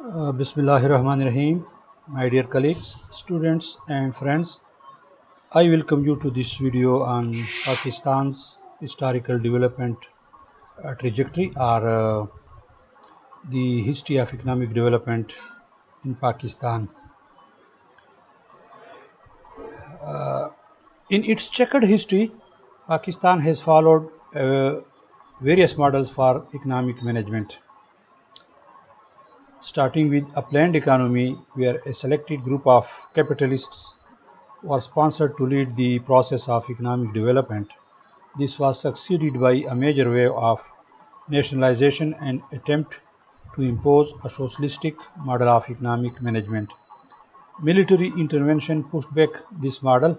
Bismillahirrahmanirrahim. My dear colleagues, students and friends, I welcome you to this video on Pakistan's historical development trajectory or the history of economic development in Pakistan. In its checkered history, Pakistan has followed various models for economic management. Starting with a planned economy where a selected group of capitalists were sponsored to lead the process of economic development. This was succeeded by a major wave of nationalization and attempt to impose a socialistic model of economic management. Military intervention pushed back this model.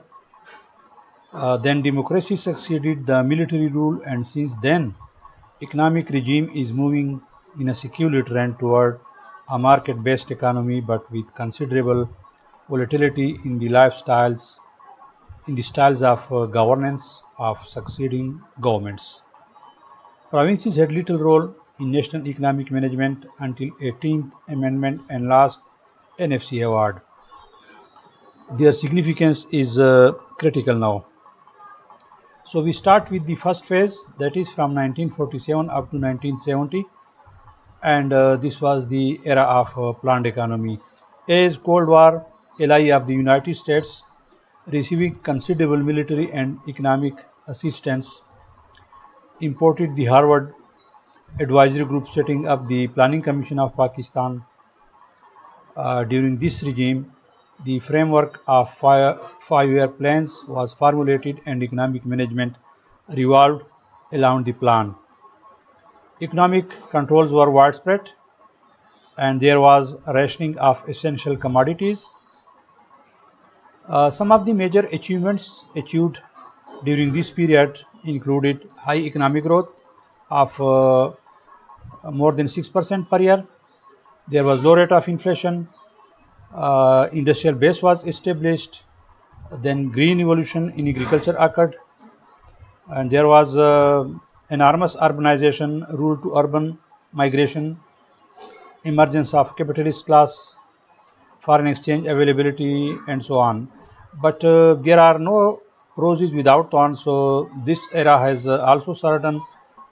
Then democracy succeeded the military rule, and since then, economic regime is moving in a secular trend toward a market-based economy, but with considerable volatility in the styles of governance of succeeding governments. Provinces had little role in national economic management until 18th Amendment and last NFC award. Their significance is critical now. So we start with the first phase, that is from 1947 up to 1970, and this was the era of planned economy. As Cold War ally of the United States, receiving considerable military and economic assistance, imported the Harvard Advisory Group, setting up the Planning Commission of Pakistan. During this regime, the framework of five-year plans was formulated and economic management revolved around the plan. Economic controls were widespread and there was rationing of essential commodities. Some of the major achievements achieved during this period included high economic growth of more than 6% per year. There was low rate of inflation. Industrial base was established. Then green evolution in agriculture occurred, and there was enormous urbanization, rural to urban migration, emergence of capitalist class, foreign exchange availability, and so on. But there are no roses without thorns, so this era has also certain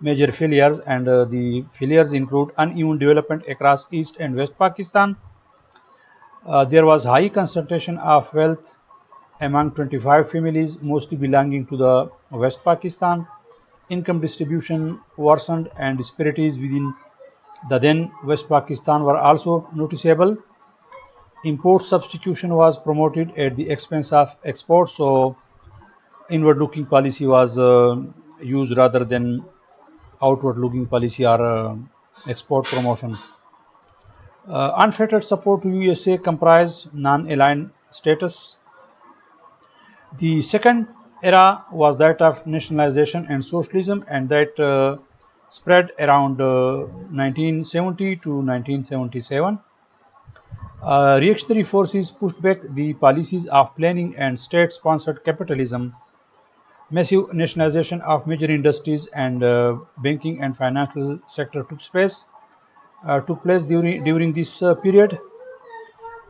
major failures, and the failures include uneven development across East and West Pakistan. There was high concentration of wealth among 25 families, mostly belonging to the West Pakistan. Income distribution worsened and disparities within the then West Pakistan were also noticeable. Import substitution was promoted at the expense of exports, so inward-looking policy was used rather than outward-looking policy or export promotion. Unfettered support to USA comprised non-aligned status. The second era was that of nationalization and socialism, and that spread around 1970 to 1977. Reactionary forces pushed back the policies of planning and state-sponsored capitalism. Massive nationalization of major industries and banking and financial sector took place during this period.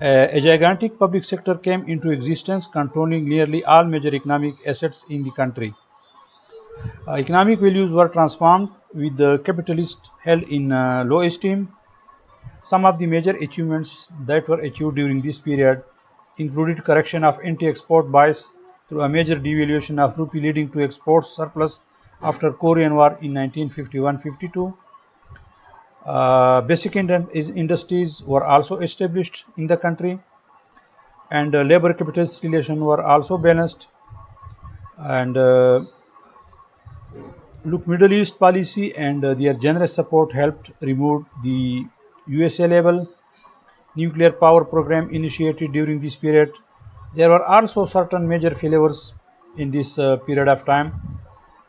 A gigantic public sector came into existence, controlling nearly all major economic assets in the country. Economic values were transformed, with the capitalists held in low esteem. Some of the major achievements that were achieved during this period included correction of anti-export bias through a major devaluation of rupee, leading to export surplus after Korean War in 1951-52. Basic industries were also established in the country, and labor capitalist relations were also balanced. And Middle East policy and their generous support helped remove the USA label. Nuclear power program initiated during this period. There were also certain major failures in this period of time,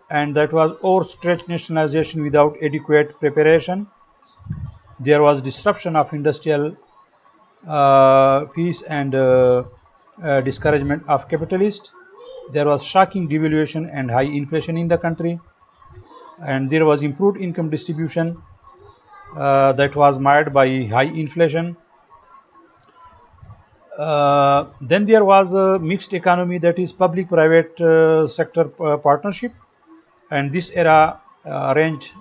and that was overstretched nationalization without adequate preparation. There was disruption of industrial peace and discouragement of capitalists. There was shocking devaluation and high inflation in the country, and there was improved income distribution that was marred by high inflation. Then there was a mixed economy, that is public-private sector partnership, and this era ranged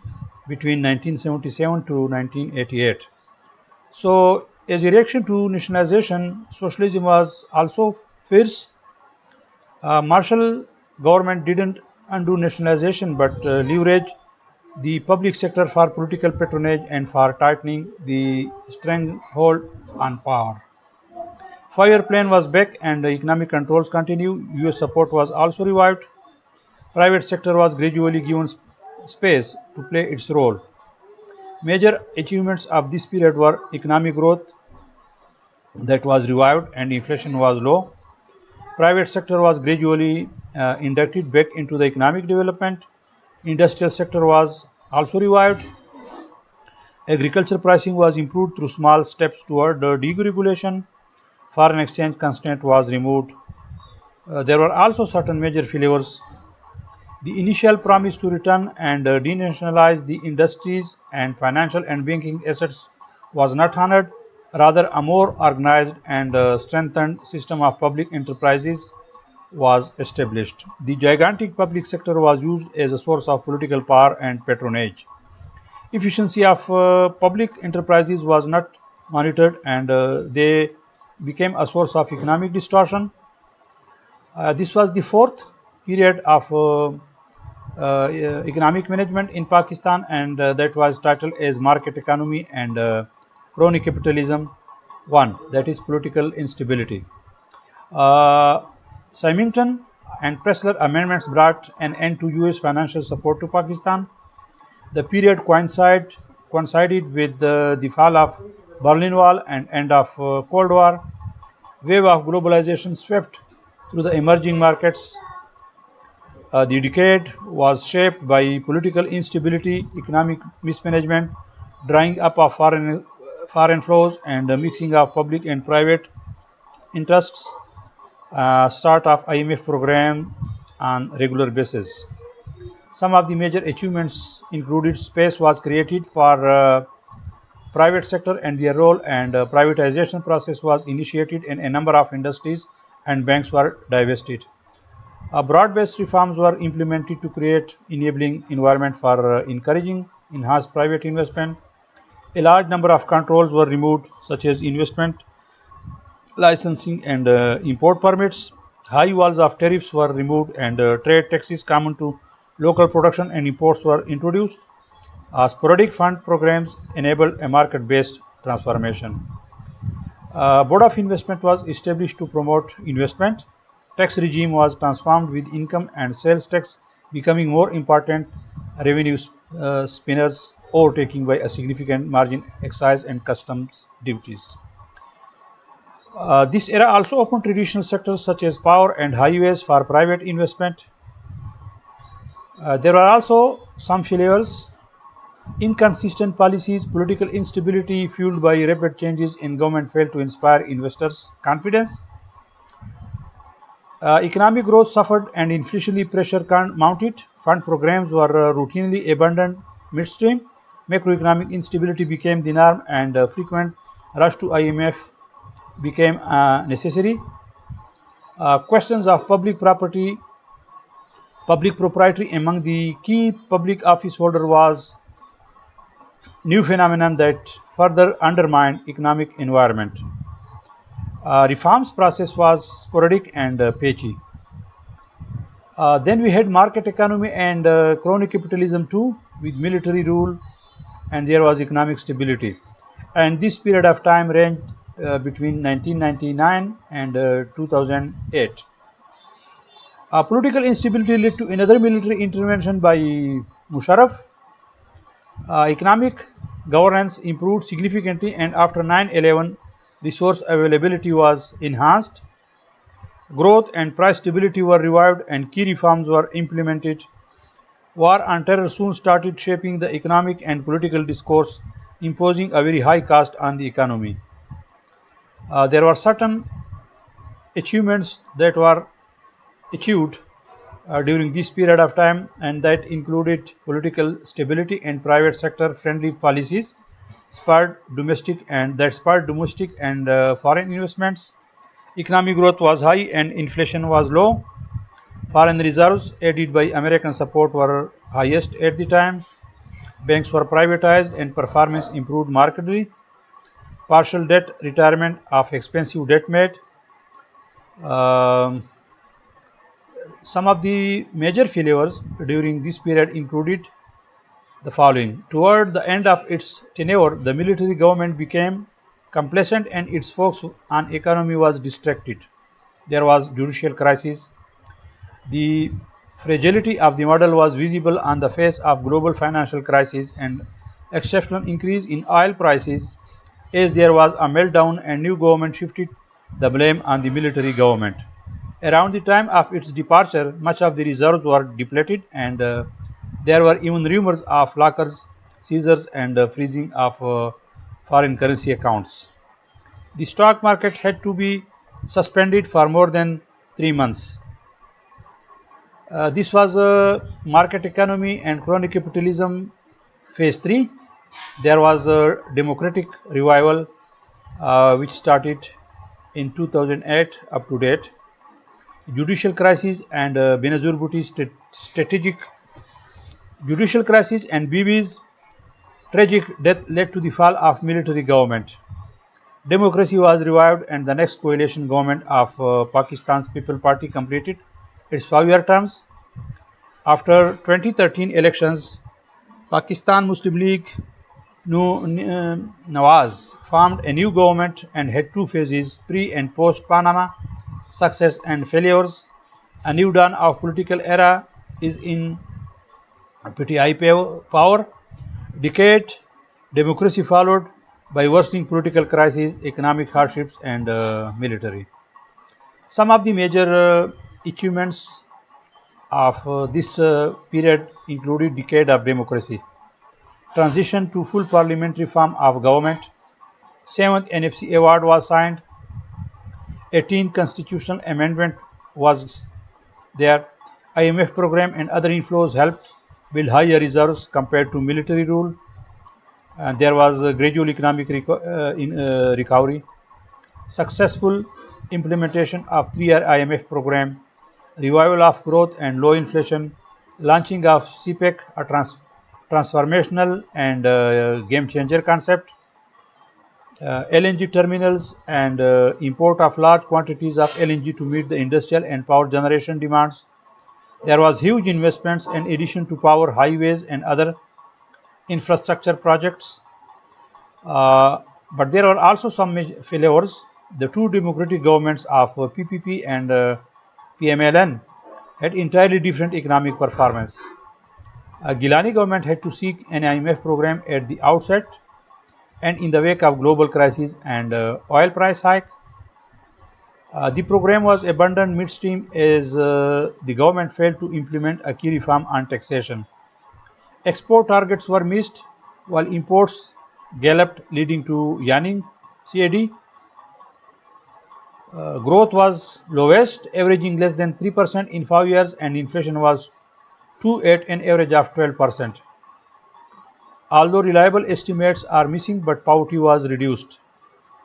between 1977 to 1988. So, as a reaction to nationalization, socialism was also fierce. Marshall government didn't undo nationalization but leveraged the public sector for political patronage and for tightening the stranglehold on power. Five-year plan was back and economic controls continue. US support was also revived. Private sector was gradually given space to play its role. Major achievements of this period were economic growth that was revived and inflation was low. Private sector was gradually inducted back into the economic development. Industrial sector was also revived. Agriculture pricing was improved through small steps toward deregulation. Foreign exchange constraint was removed. There were also certain major failures. The initial promise to return and denationalize the industries and financial and banking assets was not honored. Rather, a more organized and strengthened system of public enterprises was established. The gigantic public sector was used as a source of political power and patronage. Efficiency of public enterprises was not monitored and they became a source of economic distortion. This was the fourth period of economic management in Pakistan, and that was titled as market economy and crony capitalism 1, that is political instability. Symington and Pressler amendments brought an end to US financial support to Pakistan. The period coincided with the fall of Berlin Wall and end of Cold War. Wave of globalization swept through the emerging markets. The decade was shaped by political instability, economic mismanagement, drying up of foreign flows, and mixing of public and private interests. Start of IMF program on regular basis. Some of the major achievements included space was created for private sector and their role, and privatization process was initiated in a number of industries and banks were divested. Broad-based reforms were implemented to create enabling environment for encouraging enhanced private investment. A large number of controls were removed, such as investment, licensing, and import permits. High walls of tariffs were removed, and trade taxes common to local production and imports were introduced. Sporadic fund programs enabled a market-based transformation. Board of Investment was established to promote investment. Tax regime was transformed with income and sales tax becoming more important revenue spinners, overtaking by a significant margin excise and customs duties. This era also opened traditional sectors such as power and highways for private investment. There were also some failures. Inconsistent policies, political instability fueled by rapid changes in government failed to inspire investors' confidence. Economic growth suffered and inflationary pressure mounted. Fund programs were routinely abandoned midstream. Macroeconomic instability became the norm, and frequent rush to IMF became necessary. Questions of public property, public proprietary among the key public office holder was new phenomenon that further undermined economic environment. Reforms process was sporadic and patchy. Then we had market economy and crony capitalism too, with military rule, and there was economic stability. And this period of time ranged between 1999 and 2008. Political instability led to another military intervention by Musharraf. Economic governance improved significantly, and after 9/11, resource availability was enhanced. Growth and price stability were revived, and key reforms were implemented. War on terror soon started shaping the economic and political discourse, imposing a very high cost on the economy. There were certain achievements that were achieved during this period of time, and that included political stability and private sector friendly policies spurred domestic and foreign investments. Economic growth was high and inflation was low. Foreign reserves aided by American support were highest at the time. Banks were privatized and performance improved markedly. Partial debt retirement of expensive debt made. Um, some of the major failures during this period included the following. Toward the end of its tenure, the military government became complacent and its focus on economy was distracted. There was judicial crisis. The fragility of the model was visible on the face of global financial crisis and exceptional increase in oil prices. As there was a meltdown and new government shifted the blame on the military government. Around the time of its departure, much of the reserves were depleted and there were even rumors of lockers, seizures and freezing of foreign currency accounts. The stock market had to be suspended for more than 3 months. This was market economy and crony capitalism phase 3. There was a democratic revival which started in 2008 up to date. Judicial crisis and Benazir Bhutto's strategic judicial crisis and Bibi's tragic death led to the fall of military government. Democracy was revived and the next coalition government of Pakistan's People Party completed its 5-year terms. After 2013 elections, Pakistan Muslim League Nawaz formed a new government and had 2 phases, pre and post Panama, success and failures. A new dawn of political era is in PTI power. Decade democracy followed by worsening political crisis, economic hardships and military. Some of the major achievements of this period included decade of democracy, transition to full parliamentary form of government, 7th NFC award was signed, 18th constitutional amendment was there, IMF program and other inflows helped build higher reserves compared to military rule, and there was a gradual economic recovery, successful implementation of 3-year IMF program, revival of growth and low inflation, launching of CPEC, a transformational and game changer concept, LNG terminals and import of large quantities of LNG to meet the industrial and power generation demands. There was huge investments in addition to power, highways and other infrastructure projects. But there are also some failures. The 2 democratic governments of PPP and PMLN had entirely different economic performance. Gilani government had to seek an IMF program at the outset and in the wake of global crisis and oil price hike. The program was abandoned midstream as the government failed to implement a key reform on taxation. Export targets were missed while imports galloped, leading to yanning CAD. Growth was lowest, averaging less than 3% in 5 years, and inflation was 2 at an average of 12%. Although reliable estimates are missing, but poverty was reduced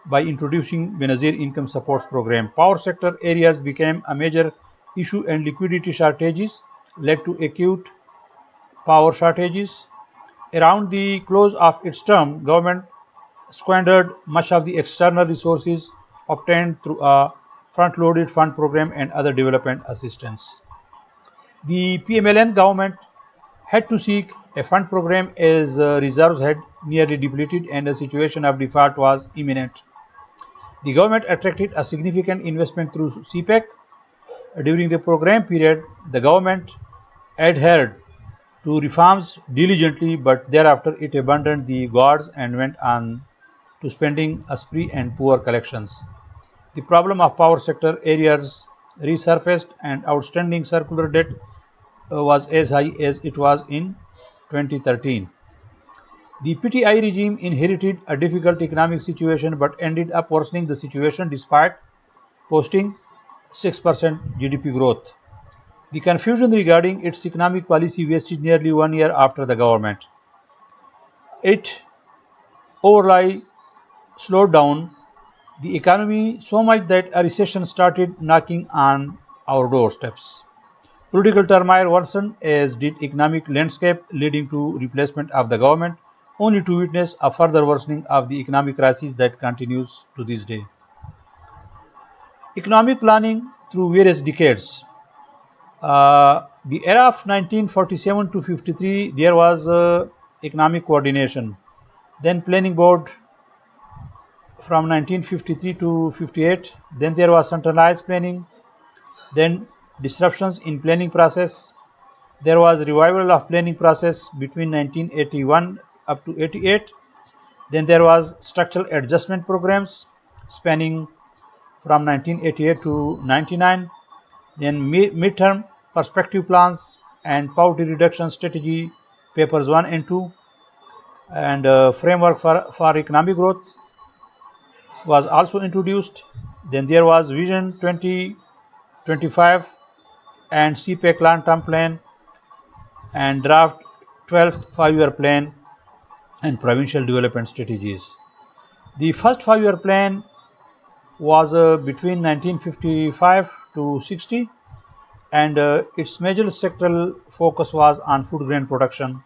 by introducing Benazir Income Support Program. Power sector areas became a major issue and liquidity shortages led to acute power shortages. Around the close of its term, government squandered much of the external resources obtained through a front-loaded fund program and other development assistance. The PMLN government had to seek a fund program as reserves had nearly depleted and a situation of default was imminent. The government attracted a significant investment through CPEC. During the program period, the government adhered to reforms diligently, but thereafter it abandoned the gods and went on to spending a spree and poor collections. The problem of power sector areas resurfaced and outstanding circular debt was as high as it was in 2013. The PTI regime inherited a difficult economic situation but ended up worsening the situation despite posting 6% GDP growth. The confusion regarding its economic policy wasted nearly 1 year after the government. It overly slowed down the economy so much that a recession started knocking on our doorsteps. Political turmoil worsened, as did economic landscape, leading to replacement of the government, only to witness a further worsening of the economic crisis that continues to this day. Economic planning through various decades. The era of 1947 to 53, there was economic coordination. Then planning board from 1953 to 58. Then there was centralized planning. Then disruptions in planning process. There was revival of planning process between 1981 up to 88. Then there was structural adjustment programs spanning from 1988 to 99. Then midterm perspective plans and poverty reduction strategy papers 1 and 2, and framework for economic growth was also introduced. Then there was Vision 2025 and CPEC long-term plan and draft 12th 5-year plan and provincial development strategies. The first 5-year plan was between 1955 to 60, and its major sectoral focus was on food grain production,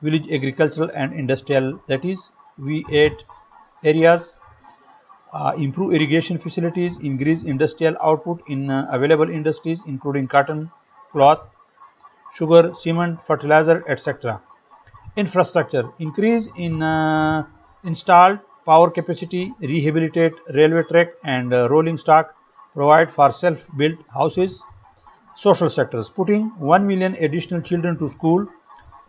village agricultural and industrial, that is V8 areas, improve irrigation facilities, increase industrial output in available industries including cotton, cloth, sugar, cement, fertilizer, etc. Infrastructure, increase in installed power capacity, rehabilitate railway track and rolling stock, provide for self-built houses. Social sectors, putting 1 million additional children to school,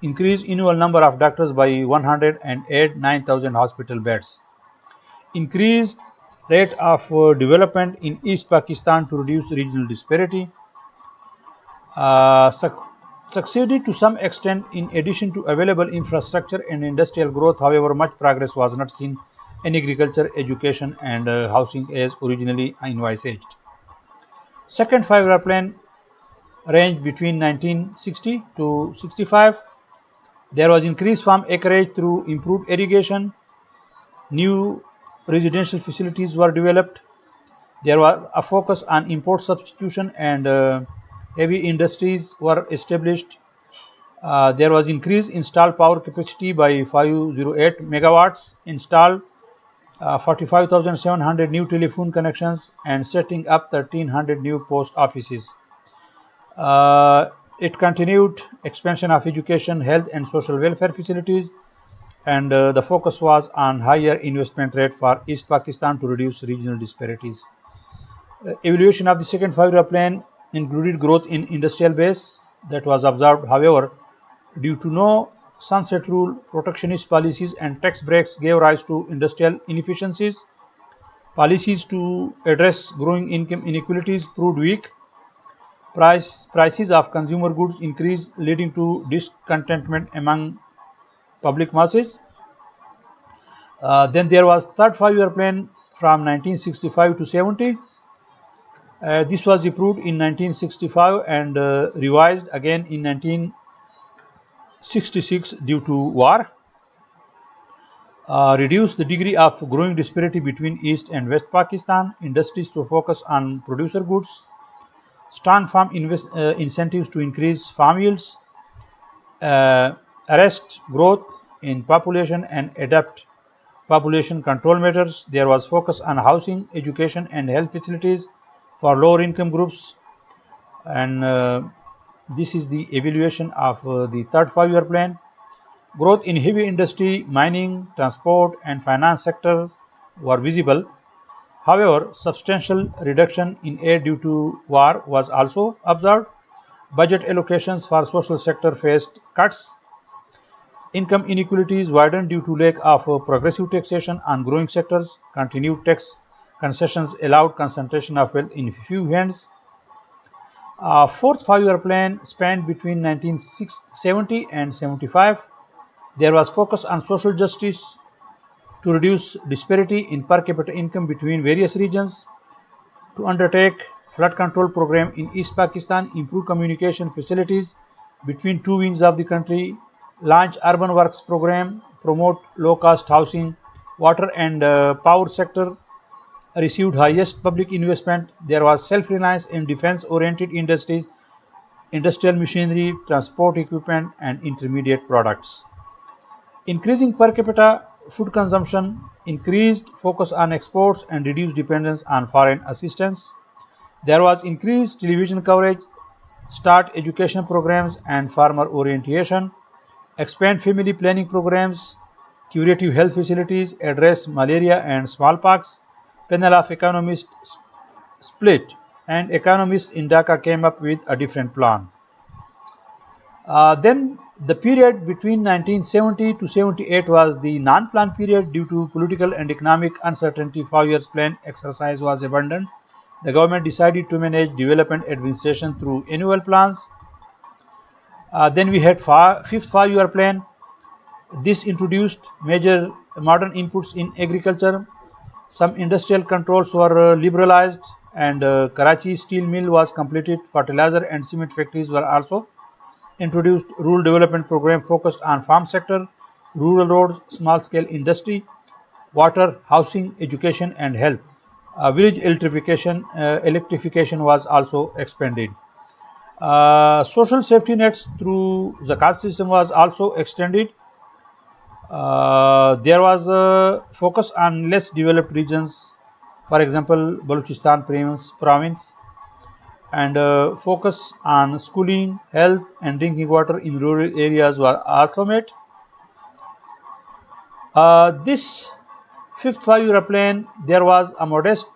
increase annual number of doctors by 100 and add 9,000 hospital beds. Increased rate of development in East Pakistan to reduce regional disparity. Succeeded to some extent in addition to available infrastructure and industrial growth. However, much progress was not seen in agriculture, education and housing as originally envisaged. Second 5-year plan ranged between 1960 to 65. There was increased farm acreage through improved irrigation. New residential facilities were developed. There was a focus on import substitution and heavy industries were established. There was increased installed power capacity by 508 megawatts, installed 45,700 new telephone connections and setting up 1,300 new post offices. It continued expansion of education, health and social welfare facilities, and the focus was on higher investment rate for East Pakistan to reduce regional disparities. Evaluation of the second 5-year plan included growth in industrial base that was observed. However, due to no sunset rule, protectionist policies and tax breaks gave rise to industrial inefficiencies. Policies to address growing income inequalities proved weak. Prices of consumer goods increased, leading to discontentment among public masses. Then there was third 5-year plan from 1965 to 70. This was approved in 1965 and revised again in 1966 due to war. Reduced the degree of growing disparity between East and West Pakistan. Industries to focus on producer goods. Strong farm incentives to increase farm yields. Arrest growth in population and adopt population control measures. There was focus on housing, education and health facilities for lower income groups, and this is the evaluation of the third 5-year plan. Growth in heavy industry, mining, transport and finance sector were visible. However, substantial reduction in aid due to war was also observed. Budget allocations for social sector faced cuts. Income inequalities widened due to lack of progressive taxation on growing sectors. Continued tax concessions allowed concentration of wealth in few hands. Fourth 5-year plan spanned between 1970 and 75. There was focus on social justice to reduce disparity in per capita income between various regions, to undertake flood control program in East Pakistan, improve communication facilities between two wings of the country, launch urban works program, promote low cost housing, water and power sector, received highest public investment. There was self-reliance in defense-oriented industries, industrial machinery, transport equipment, and intermediate products. Increasing per capita food consumption, increased focus on exports, and reduced dependence on foreign assistance. There was increased television coverage, start education programs and farmer orientation, expand family planning programs, curative health facilities, address malaria and smallpox. Panel of economists split, and economists in Dhaka came up with a different plan. Then the period between 1970 to 78 was the non-plan period due to political and economic uncertainty. 5 years plan exercise was abandoned. The government decided to manage development administration through annual plans. Then we had fifth 5-year plan. This introduced major modern inputs in agriculture. Some industrial controls were liberalized, and Karachi steel mill was completed. Fertilizer and cement factories were also introduced. Rural development program focused on farm sector, rural roads, small scale industry, water, housing, education and health. Village electrification was also expanded. Social safety nets through zakat system was also extended. There was a focus on less developed regions, for example Balochistan province, and focus on schooling, health and drinking water in rural areas were also made. This fifth 5-year plan, there was a modest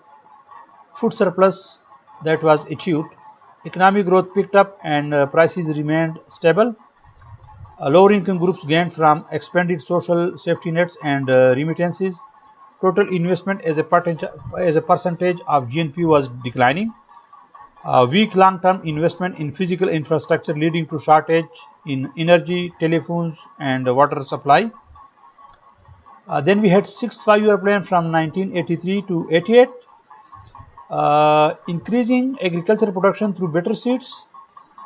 food surplus that was achieved. Economic growth picked up and prices remained stable. Lower income groups gained from expanded social safety nets and remittances. Total investment as a percentage of GNP was declining. Weak long-term investment in physical infrastructure leading to shortage in energy, telephones and water supply. Then we had sixth 5-year plan from 1983 to 88. Increasing agriculture production through better seeds,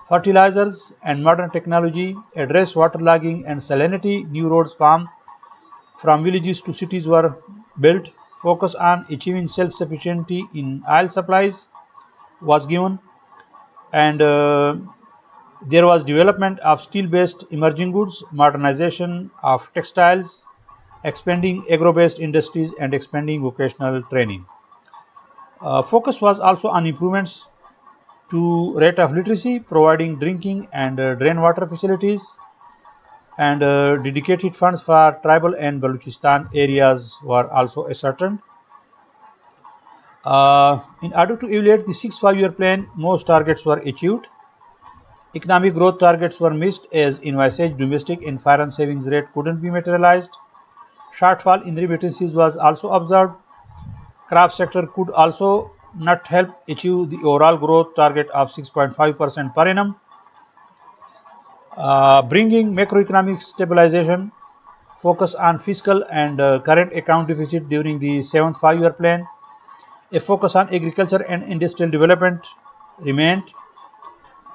fertilizers and modern technology, address waterlogging and salinity. New roads from villages to cities were built. Focus on achieving self-sufficiency in oil supplies was given, and there was development of steel-based emerging goods, modernization of textiles, expanding agro-based industries and expanding vocational training. Focus was also on improvements to rate of literacy, providing drinking and drain water facilities, and dedicated funds for tribal and Balochistan areas were also ascertained. In order to evaluate the sixth 5-year plan, most targets were achieved. Economic growth targets were missed as envisaged domestic and foreign savings rate couldn't be materialized. Shortfall in remittances was also observed. Crop sector could also not help achieve the overall growth target of 6.5% per annum. Bringing macroeconomic stabilization, focus on fiscal and current account deficit during the 7th 5-year plan. A focus on agriculture and industrial development remained,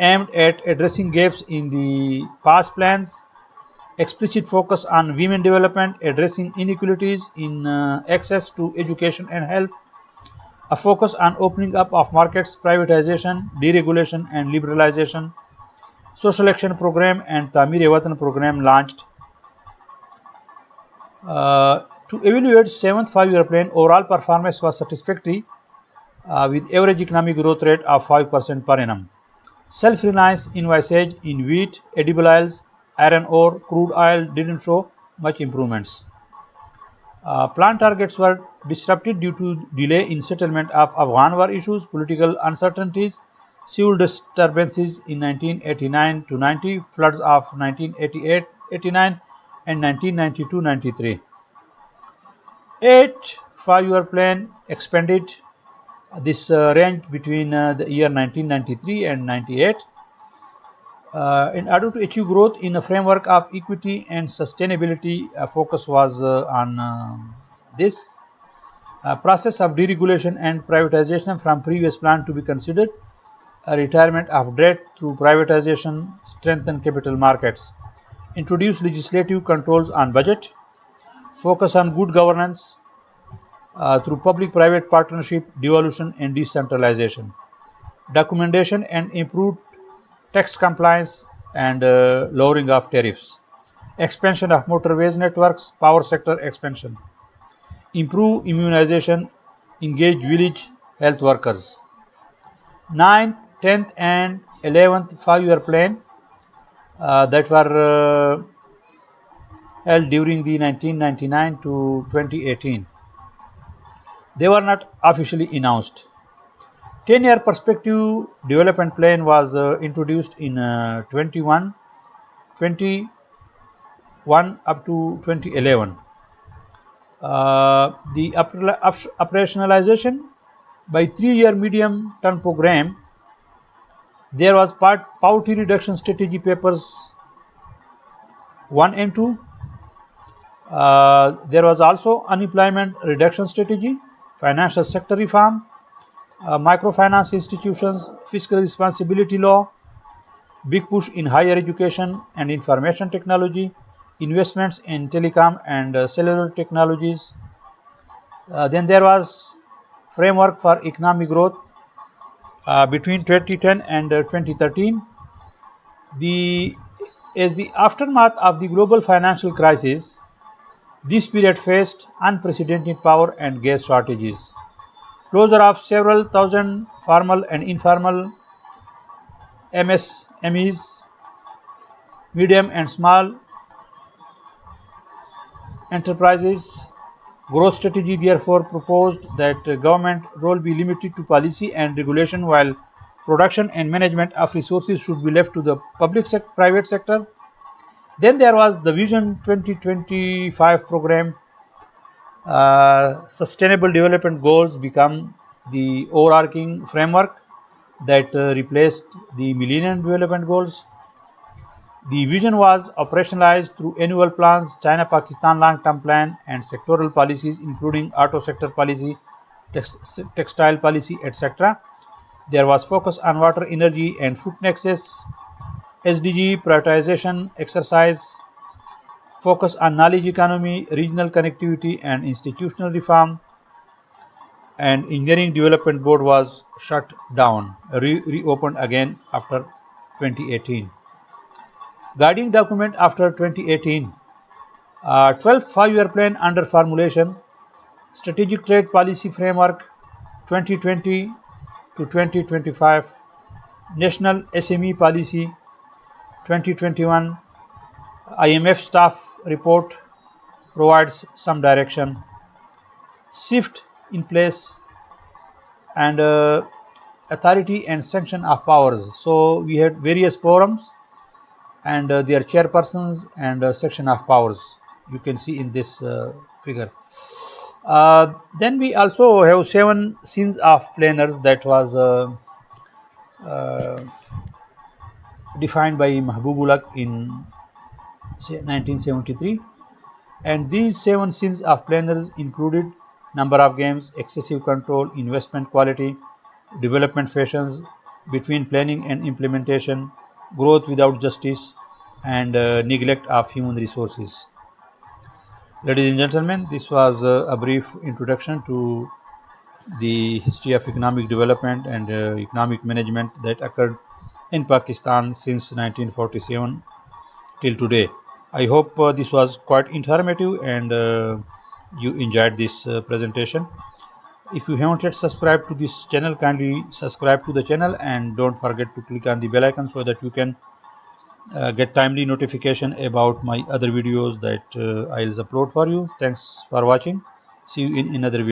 aimed at addressing gaps in the past plans. Explicit focus on women development, addressing inequalities in access to education and health. A focus on opening up of markets, privatization, deregulation and liberalization. Social action program and Tamir-e-Watan program launched. To evaluate 7th 5-year plan, overall performance was satisfactory with average economic growth rate of 5% per annum. Self-reliance envisaged in wheat, edible oils, iron ore, crude oil didn't show much improvements. Plan targets were disrupted due to delay in settlement of Afghan war issues, political uncertainties, civil disturbances in 1989 to 90, floods of 1988-89 and 1992-93. 8th 5-year plan expanded. This ranged between the year 1993 and 98. In order to achieve growth in a framework of equity and sustainability, focus was on this process of deregulation and privatization from previous plan to be considered, a retirement of debt through privatization, strengthen capital markets, introduce legislative controls on budget, focus on good governance, through public-private partnership, devolution and decentralization, documentation and improved tax compliance and lowering of tariffs, expansion of motorways networks, power sector expansion, improve immunization, engage village health workers. 9th, 10th and 11th 5-year plan that were held during the 1999 to 2018. They were not officially announced. 10-year perspective development plan was introduced in 21 up to 2011. The operationalization by 3-year medium-term program, there was poverty reduction strategy papers 1 and 2. There was also unemployment reduction strategy, financial sector reform, microfinance institutions, fiscal responsibility law, big push in higher education and information technology, investments in telecom and cellular technologies. Then there was framework for economic growth between 2010 and 2013. As the aftermath of the global financial crisis, this period faced unprecedented power and gas shortages, closure of several thousand formal and informal MSMEs, medium and small enterprises. Growth strategy therefore proposed that government role be limited to policy and regulation, while production and management of resources should be left to the private sector. Then there was the Vision 2025 program. Sustainable development goals become the overarching framework that replaced the Millennium Development Goals. The vision was operationalized through annual plans, China-Pakistan long-term plan, and sectoral policies including auto sector policy, textile policy, etc. There was focus on water, energy, and food nexus, SDG prioritization exercise, focus on knowledge economy, regional connectivity, and institutional reform. And Engineering Development Board was shut down, reopened again after 2018. Guiding document after 2018, 12th 5-year plan under formulation, strategic trade policy framework 2020 to 2025, national SME policy 2021, IMF staff report provides some direction, SWIFT in place, and authority and sanction of powers. So we had various forums and their chairpersons and section of powers, you can see in this figure. Then we also have 7 sins of planners that was defined by Mahbubul Haq in 1973, and these 7 sins of planners included number of games, excessive control, investment quality, development fashions between planning and implementation, growth without justice, and neglect of human resources. Ladies and gentlemen, this was a brief introduction to the history of economic development and economic management that occurred in Pakistan since 1947 till today. I hope this was quite informative and you enjoyed this presentation. If you haven't yet subscribed to this channel, kindly subscribe to the channel and don't forget to click on the bell icon so that you can get timely notification about my other videos that I'll upload for you. Thanks for watching. See you in another video.